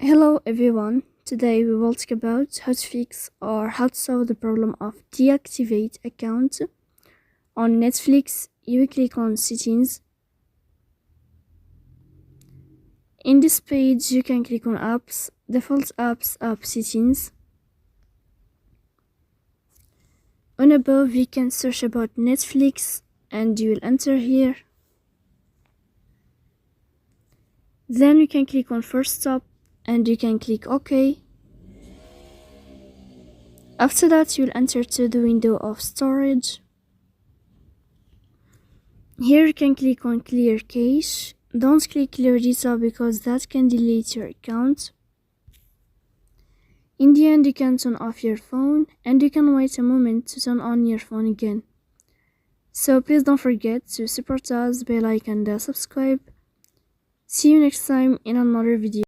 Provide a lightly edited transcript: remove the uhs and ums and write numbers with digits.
Hello everyone, today we will talk about how to fix or how to solve the problem of deactivate account. On Netflix, you click on settings. In this page, you can click on apps, default apps, app settings. On above, you can search about Netflix and you will enter here. Then you can click on first stop and you can click OK. After that, you'll enter to the window of storage. Here you can click on clear cache. Don't click clear data because that can delete your account. In the end, you can turn off your phone and you can wait a moment to turn on your phone again. So please don't forget to support us by like and subscribe. See you next time in another video.